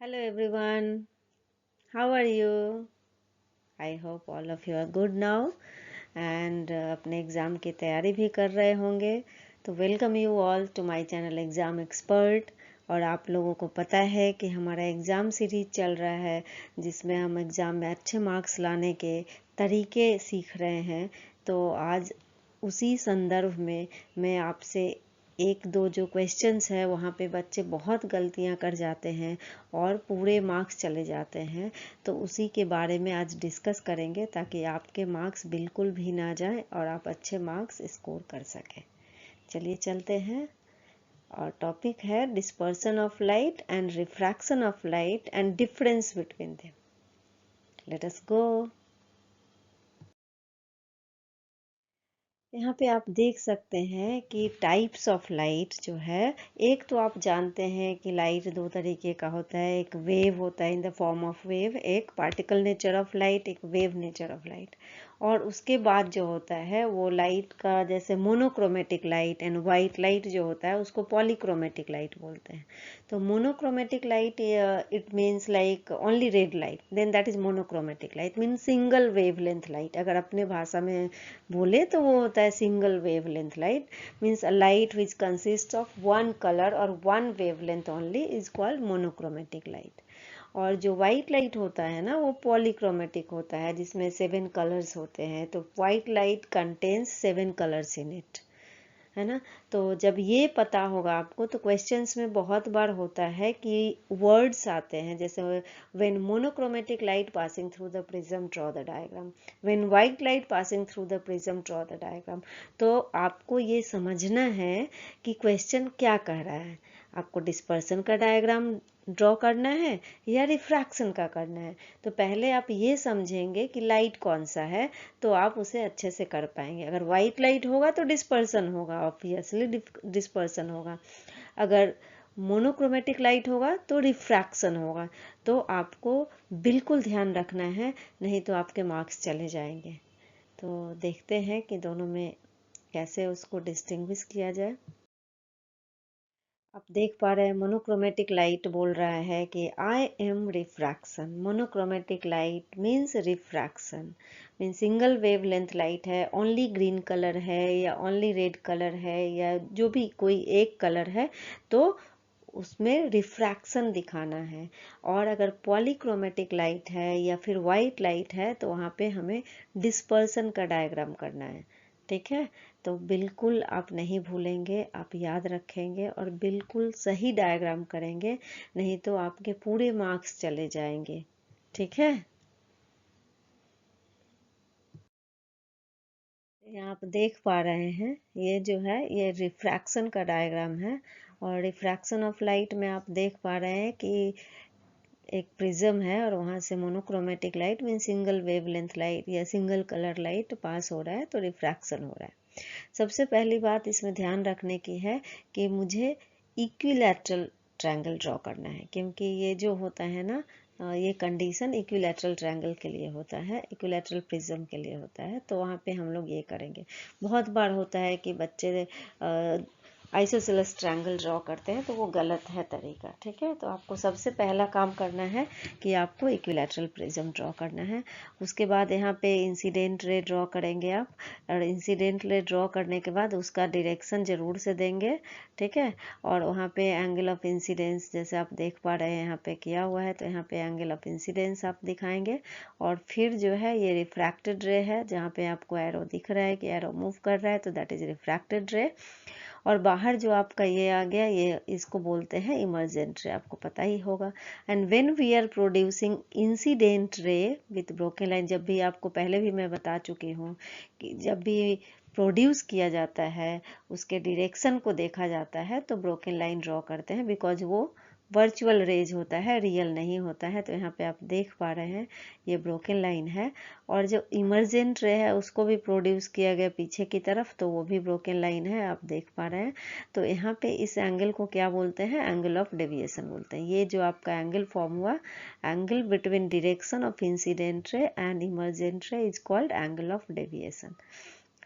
Hello everyone, how are you? I hope all of you are good now and अपने exam की तैयारी भी कर रहे होंगे। तो welcome you all to my channel exam expert. और आप लोगों को पता है कि हमारा एग्ज़ाम सीरीज चल रहा है जिसमें हम एग्ज़ाम में अच्छे मार्क्स लाने के तरीके सीख रहे हैं। तो आज उसी संदर्भ में मैं आपसे एक दो जो क्वेश्चंस है वहाँ पे बच्चे बहुत गलतियाँ कर जाते हैं और पूरे मार्क्स चले जाते हैं। तो उसी के बारे में आज डिस्कस करेंगे ताकि आपके मार्क्स बिल्कुल भी ना जाएं और आप अच्छे मार्क्स स्कोर कर सकें। चलिए चलते हैं। और टॉपिक है dispersion of light and refraction of light and difference between them. Let us go. यहाँ पे आप देख सकते हैं कि टाइप्स ऑफ लाइट जो है, एक तो आप जानते हैं कि लाइट दो तरीके का होता है। एक वेव होता है in the form of wave, एक पार्टिकल नेचर ऑफ लाइट, एक वेव नेचर ऑफ लाइट। और उसके बाद जो होता है वो लाइट का जैसे monochromatic light and white light जो होता है उसको पॉलीक्रोमेटिक लाइट बोलते हैं। तो monochromatic light it means like only red light, then that is monochromatic light means single wavelength light. अगर अपने भाषा में बोले तो वो होता है single wavelength light, means a light which consist of one colour और one wavelength only is called monochromatic light. और जो वाइट लाइट होता है ना वो पॉलीक्रोमेटिक होता है जिसमें 7 कलर्स होते हैं। तो white light contains 7 colours in it, है ना। तो जब ये पता होगा आपको तो क्वेश्चंस में बहुत बार होता है कि वर्ड्स आते हैं जैसे when monochromatic light passing through the prism draw the diagram, when white light passing through the prism draw the diagram. तो आपको ये समझना है कि क्वेश्चन क्या कह रहा है। आपको डिस्पर्सन का डायग्राम ड्रॉ करना है या रिफ्रैक्शन का करना है। तो पहले आप ये समझेंगे कि लाइट कौन सा है तो आप उसे अच्छे से कर पाएंगे। अगर वाइट लाइट होगा तो डिस्पर्सन होगा, ऑब्वियसली डिस्पर्सन होगा। अगर मोनोक्रोमेटिक लाइट होगा तो रिफ्रैक्शन होगा। तो आपको बिल्कुल ध्यान रखना है, नहीं तो आपके मार्क्स चले जाएंगे। तो देखते हैं कि दोनों में कैसे उसको डिस्टिंग्विश किया जाए। आप देख पा रहे हैं मोनोक्रोमेटिक लाइट बोल रहा है कि I am refraction. Monochromatic light means refraction, mean single wave length light है, ओनली ग्रीन कलर है या ओनली रेड कलर है या जो भी कोई एक कलर है तो उसमें रिफ्रैक्शन दिखाना है। और अगर पॉलीक्रोमेटिक लाइट है या फिर वाइट लाइट है तो वहाँ पे हमें डिस्पर्सन का डायग्राम करना है। ठीक है, तो बिल्कुल आप नहीं भूलेंगे, आप याद रखेंगे और बिल्कुल सही डायग्राम करेंगे, नहीं तो आपके पूरे मार्क्स चले जाएंगे। ठीक है, यहाँ आप देख पा रहे हैं ये जो है ये रिफ्रैक्शन का डायग्राम है। और रिफ्रैक्शन ऑफ लाइट में आप देख पा रहे हैं कि एक प्रिज्म है और वहाँ से monochromatic light mean single wavelength light या सिंगल कलर लाइट पास हो रहा है तो रिफ्रैक्शन हो रहा है। सबसे पहली बात इसमें ध्यान रखने की है कि मुझे इक्विलैटरल ट्रायंगल ड्रॉ करना है, क्योंकि ये जो होता है ना ये कंडीशन इक्विलैटरल ट्रायंगल के लिए होता है, इक्विलैटरल प्रिज्म के लिए होता है। तो वहाँ पे हम लोग ये करेंगे। बहुत बार होता है कि बच्चे आइसोसेलेस ट्रायंगल ड्रॉ करते हैं तो वो गलत है तरीका। ठीक है, तो आपको सबसे पहला काम करना है कि आपको इक्विलैटरल प्रिज्म ड्रॉ करना है। उसके बाद यहाँ पे इंसिडेंट रे ड्रॉ करेंगे आप। और इंसिडेंट रे ड्रॉ करने के बाद उसका डायरेक्शन ज़रूर से देंगे। ठीक है, और वहाँ पे एंगल ऑफ इंसिडेंस जैसे आप देख पा रहे हैं यहाँ पे किया हुआ है, तो यहाँ पे एंगल ऑफ इंसिडेंस आप दिखाएंगे। और फिर जो है ये रिफ्रैक्टेड रे है, जहाँ पे आपको एरो दिख रहा है कि एरो मूव कर रहा है तो दैट इज रिफ्रैक्टेड रे। और बाहर जो आपका ये आ गया ये इसको बोलते हैं इमर्जेंट रे, आपको पता ही होगा। And when we are producing incident ray with broken line, जब भी आपको पहले भी मैं बता चुकी हूँ कि जब भी प्रोड्यूस किया जाता है उसके डायरेक्शन को देखा जाता है तो ब्रोकन लाइन ड्रॉ करते हैं, बिकॉज वो वर्चुअल रेज होता है, रियल नहीं होता है। तो यहाँ पे आप देख पा रहे हैं ये ब्रोकन लाइन है। और जो इमर्जेंट रे है उसको भी प्रोड्यूस किया गया पीछे की तरफ, तो वो भी ब्रोकन लाइन है, आप देख पा रहे हैं। तो यहाँ पे इस एंगल को क्या बोलते हैं, एंगल ऑफ डेविएशन बोलते हैं। ये जो आपका एंगल फॉर्म हुआ, angle between direction of incident ray and emergent रे is called angle of deviation.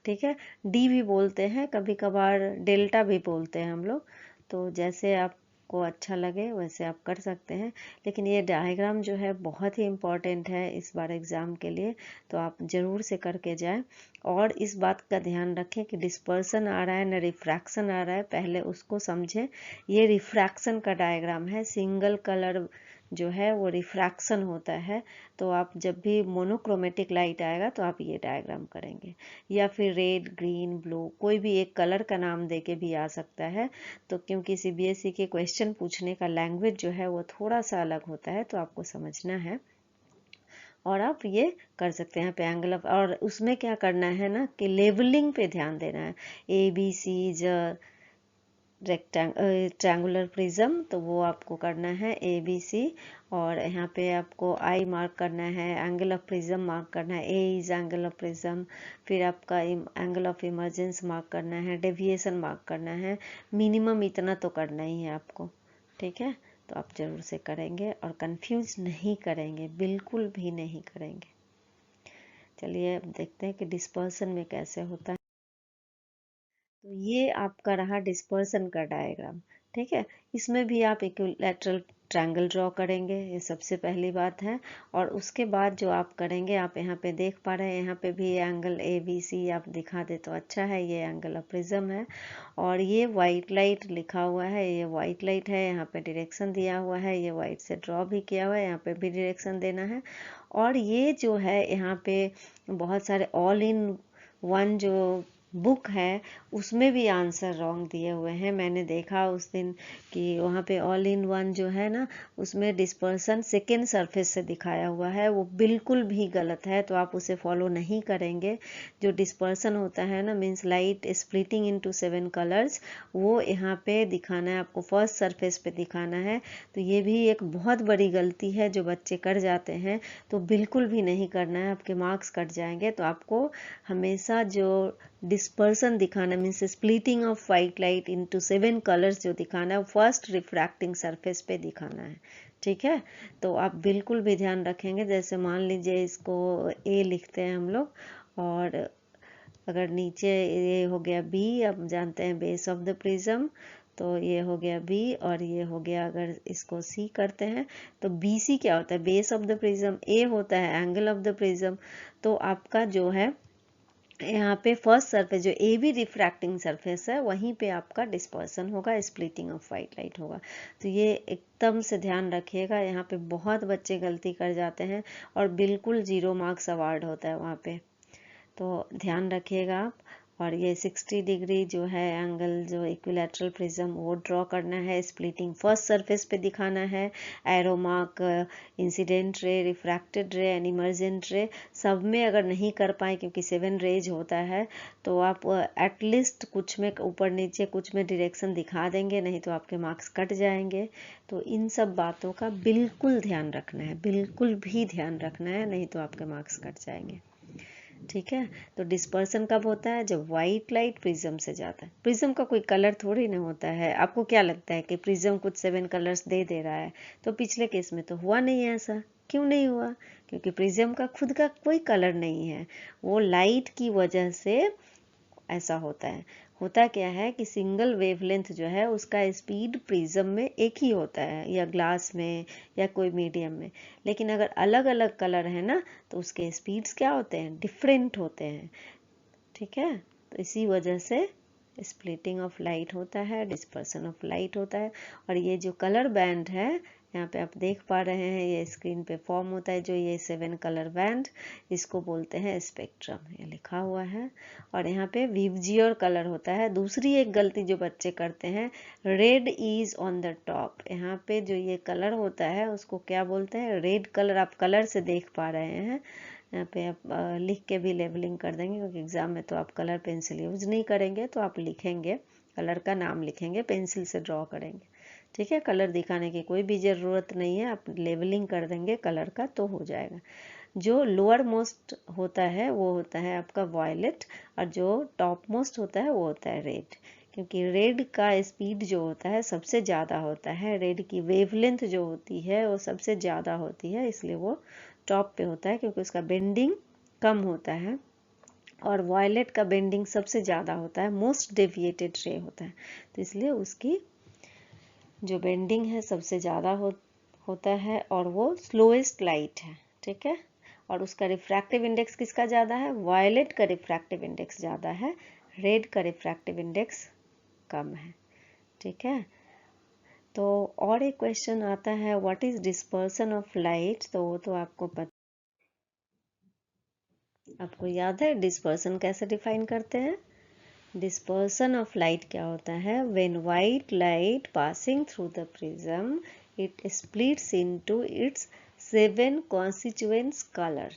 ठीक है, डी भी बोलते हैं, कभी कभार डेल्टा भी बोलते हैं हम लोग। तो जैसे आप आपको अच्छा लगे वैसे आप कर सकते हैं, लेकिन ये डायग्राम जो है बहुत ही इम्पॉर्टेंट है इस बार एग्ज़ाम के लिए, तो आप ज़रूर से करके जाएं। और इस बात का ध्यान रखें कि डिस्पर्सन आ रहा है ना रिफ्रैक्शन आ रहा है, पहले उसको समझें। ये रिफ्रैक्शन का डायग्राम है, सिंगल कलर जो है वो रिफ्रैक्शन होता है। तो आप जब भी मोनोक्रोमेटिक लाइट आएगा तो आप ये डायग्राम करेंगे, या फिर रेड ग्रीन ब्लू कोई भी एक कलर का नाम दे के भी आ सकता है। तो क्योंकि सीबीएसई के क्वेश्चन पूछने का लैंग्वेज जो है वो थोड़ा सा अलग होता है, तो आपको समझना है और आप ये कर सकते हैं। पे एंगल ऑफ, और उसमें क्या करना है ना कि लेवलिंग पे ध्यान देना है। A B C triangular prism, तो वो आपको करना है ए बी सी। और यहाँ पे आपको आई मार्क करना है, एंगल ऑफ प्रिज्म मार्क करना है, ए इज एंगल ऑफ प्रिज्म। फिर आपका एंगल ऑफ इमर्जेंस मार्क करना है, डेविएशन मार्क करना है। मिनिमम इतना तो करना ही है आपको, ठीक है। तो आप जरूर से करेंगे और कंफ्यूज नहीं करेंगे, बिल्कुल भी नहीं करेंगे। चलिए अब देखते हैं कि डिस्पर्सन में कैसे होता है। तो ये आपका रहा डिस्पर्सन का डायग्राम, ठीक है। इसमें भी आप इक्विलैटरल ट्रायंगल ड्रॉ करेंगे, ये सबसे पहली बात है। और उसके बाद जो आप करेंगे, आप यहाँ पे देख पा रहे हैं, यहाँ पे भी एंगल ए बी सी आप दिखा दे तो अच्छा है। ये एंगल ऑफ प्रिज्म है और ये वाइट लाइट लिखा हुआ है, ये वाइट लाइट है। यहाँ पे डायरेक्शन दिया हुआ है, ये वाइट से ड्रॉ भी किया हुआ है, यहाँ पे भी डायरेक्शन देना है। और ये जो है यहाँ पे बहुत सारे ऑल इन वन जो बुक है उसमें भी आंसर रॉन्ग दिए हुए हैं। मैंने देखा उस दिन कि वहाँ पे ऑल इन वन जो है ना, उसमें डिस्पर्सन सेकेंड सरफेस से दिखाया हुआ है, वो बिल्कुल भी गलत है, तो आप उसे फॉलो नहीं करेंगे। जो डिस्पर्सन होता है ना, means light splitting into 7 colours, वो यहाँ पे दिखाना है आपको, फर्स्ट सरफेस पे दिखाना है। तो ये भी एक बहुत बड़ी गलती है जो बच्चे कर जाते हैं, तो बिल्कुल भी नहीं करना है, आपके मार्क्स कट जाएंगे। तो आपको हमेशा जो डिस्पर्सन दिखाना, means splitting of white light into 7 colours जो दिखाना है, फर्स्ट रिफ्रैक्टिंग सरफेस पे दिखाना है, ठीक है। तो आप बिल्कुल भी ध्यान रखेंगे। जैसे मान लीजिए इसको ए लिखते हैं हम लोग, और अगर नीचे ये हो गया बी, अब जानते हैं बेस ऑफ द प्रिज्म, तो ये हो गया बी और ये हो गया, अगर इसको सी करते हैं तो बी सी क्या होता है, बेस ऑफ द प्रिज्म। ए होता है एंगल ऑफ द प्रिज्म। तो आपका जो है यहाँ पे फर्स्ट सरफेस जो ए बी रिफ्रैक्टिंग सरफेस है, वहीं पे आपका डिस्पर्सन होगा, स्प्लिटिंग ऑफ वाइट लाइट होगा। तो ये एकदम से ध्यान रखिएगा, यहाँ पे बहुत बच्चे गलती कर जाते हैं और बिल्कुल 0 मार्क्स अवार्ड होता है वहाँ पे, तो ध्यान रखिएगा आप। और ये 60 डिग्री जो है एंगल जो इक्विलैटरल प्रिज्म, वो ड्रॉ करना है, स्प्लिटिंग फर्स्ट सरफेस पे दिखाना है। Arrow mark incident ray, refracted रे एंड इमर्जेंट रे, सब में अगर नहीं कर पाए क्योंकि 7 रेज होता है, तो आप एटलीस्ट कुछ में ऊपर नीचे कुछ में डायरेक्शन दिखा देंगे, नहीं तो आपके मार्क्स कट जाएंगे। तो इन सब बातों का बिल्कुल ध्यान रखना है, बिल्कुल भी ध्यान रखना है, नहीं तो आपके मार्क्स कट जाएंगे, ठीक है। तो डिस्पर्सन कब होता है, जब व्हाइट लाइट प्रिज्म से जाता है। प्रिज्म का कोई कलर थोड़ी ना होता है। आपको क्या लगता है कि प्रिज्म कुछ 7 कलर्स दे रहा है, तो पिछले केस में तो हुआ नहीं है ऐसा। क्यों नहीं हुआ, क्योंकि प्रिज्म का खुद का कोई कलर नहीं है, वो लाइट की वजह से ऐसा होता है। होता क्या है कि सिंगल वेवलेंथ जो है उसका स्पीड प्रिज्म में एक ही होता है, या ग्लास में या कोई मीडियम में। लेकिन अगर अलग अलग कलर है ना, तो उसके स्पीड्स क्या होते हैं, डिफरेंट होते हैं, ठीक है। तो इसी वजह से स्प्लिटिंग ऑफ लाइट होता है, डिस्पर्सन ऑफ लाइट होता है। और ये जो कलर बैंड है, यहाँ पे आप देख पा रहे हैं, ये स्क्रीन पे फॉर्म होता है जो ये 7 कलर बैंड, इसको बोलते हैं स्पेक्ट्रम, ये लिखा हुआ है। और यहाँ पे विबजियर कलर होता है। दूसरी एक गलती जो बच्चे करते हैं, red is on the top, यहाँ पे जो ये कलर होता है उसको क्या बोलते हैं, रेड कलर। आप कलर से देख पा रहे हैं, यहाँ पे आप लिख के भी लेबलिंग कर देंगे, क्योंकि एग्जाम में तो आप कलर पेंसिल यूज नहीं करेंगे, तो आप लिखेंगे, कलर का नाम लिखेंगे, पेंसिल से ड्रॉ करेंगे, ठीक है। कलर दिखाने की कोई भी ज़रूरत नहीं है, आप लेबलिंग कर देंगे कलर का तो हो जाएगा। जो लोअर मोस्ट होता है वो होता है आपका वायलेट, और जो टॉप मोस्ट होता है वो होता है रेड। क्योंकि रेड का स्पीड जो होता है सबसे ज़्यादा होता है, रेड की वेवलेंथ जो होती है वो सबसे ज़्यादा होती है, इसलिए वो टॉप पे होता है, क्योंकि उसका बेंडिंग कम होता है। और वायलेट का बेंडिंग सबसे ज़्यादा होता है, मोस्ट डेविएटेड रे होता है, तो इसलिए उसकी जो बेंडिंग है सबसे ज़्यादा होता है और वो स्लोएस्ट लाइट है, ठीक है। और उसका रिफ्रैक्टिव इंडेक्स किसका ज़्यादा है? वायलेट का रिफ्रैक्टिव इंडेक्स ज़्यादा है, रेड का रिफ्रैक्टिव इंडेक्स कम है, ठीक है। तो और एक क्वेश्चन आता है what is dispersion of light, तो वो तो आपको याद है डिस्पर्सन कैसे डिफाइन करते हैं? डिस्पर्सन ऑफ लाइट क्या होता है? When white light passing through the prism it splits into its 7 constituent color.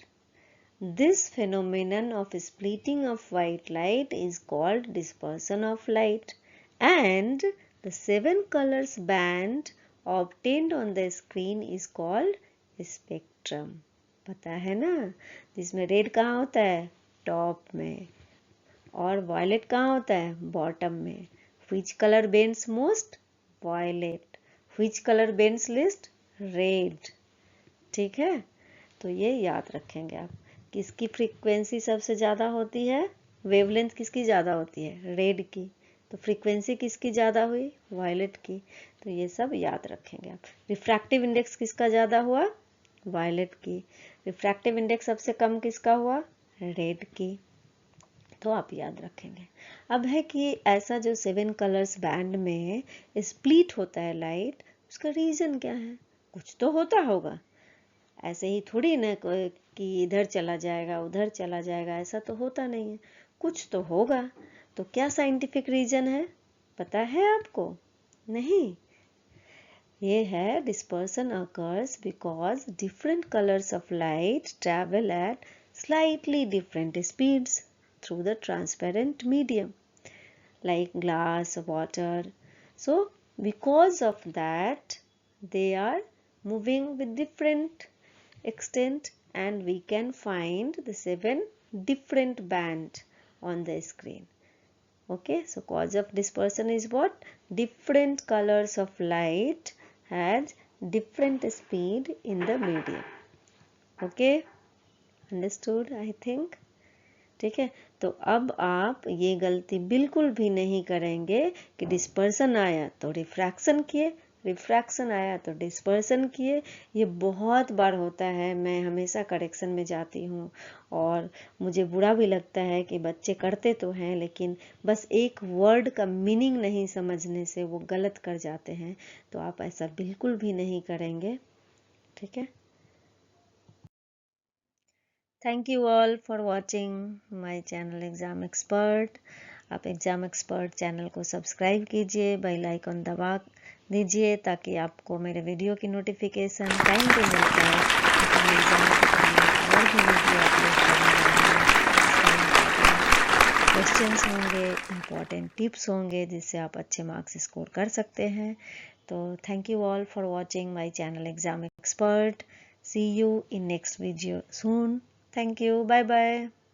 This phenomenon of splitting of white light is called dispersion of light, and the 7 colors band obtained on the screen is called spectrum. पता है ना, जिसमें red कहाँ होता है? Top में, और violet कहाँ होता है? बॉटम में. Which color bends most? Violet. Which color bends least? Red. ठीक है, तो ये याद रखेंगे आप. किसकी फ्रीक्वेंसी सबसे ज़्यादा होती है? वेवलेंथ किसकी ज़्यादा होती है? रेड की. तो फ्रीक्वेंसी किसकी ज़्यादा हुई? वायलेट की. तो ये सब याद रखेंगे आप. रिफ्रैक्टिव इंडेक्स किसका ज़्यादा हुआ? वायलेट की. रिफ्रैक्टिव इंडेक्स सबसे कम किसका हुआ? रेड की. तो आप याद रखेंगे. अब है कि ऐसा जो 7 कलर्स बैंड में स्प्लिट होता है लाइट, उसका रीज़न क्या है? कुछ तो होता होगा, ऐसे ही थोड़ी ना कि इधर चला जाएगा उधर चला जाएगा, ऐसा तो होता नहीं है, कुछ तो होगा. तो क्या साइंटिफिक रीजन है, पता है आपको? नहीं. ये है dispersion occurs because different colours of light travel at slightly different speeds through the transparent medium like glass, water. So because of that they are moving with different extent, and we can find the 7 different band on the screen. Okay, so cause of dispersion is what? Different colors of light has different speed in the medium. Okay, understood I think. ठीक है, तो अब आप ये गलती बिल्कुल भी नहीं करेंगे कि डिस्पर्सन आया तो रिफ्रैक्शन किए, रिफ्रैक्शन आया तो डिस्पर्सन किए. ये बहुत बार होता है, मैं हमेशा करेक्शन में जाती हूँ और मुझे बुरा भी लगता है कि बच्चे करते तो हैं लेकिन बस एक वर्ड का मीनिंग नहीं समझने से वो गलत कर जाते हैं. तो आप ऐसा बिल्कुल भी नहीं करेंगे, ठीक है. Thank you all for watching my channel exam expert. आप एग्ज़ाम एक्सपर्ट चैनल को सब्सक्राइब कीजिए, बेल आइकन दबा दीजिए ताकि आपको मेरे वीडियो की नोटिफिकेशन टाइम पे मिल पाए. एग्ज़ाम के पहले और भी वीडियो अपलोड करेंगे, क्वेश्चंस होंगे, इम्पॉर्टेंट टिप्स होंगे जिससे आप अच्छे मार्क्स स्कोर कर सकते हैं. तो thank you all for watching my channel exam expert. See you in next video soon. Thank you. Bye bye.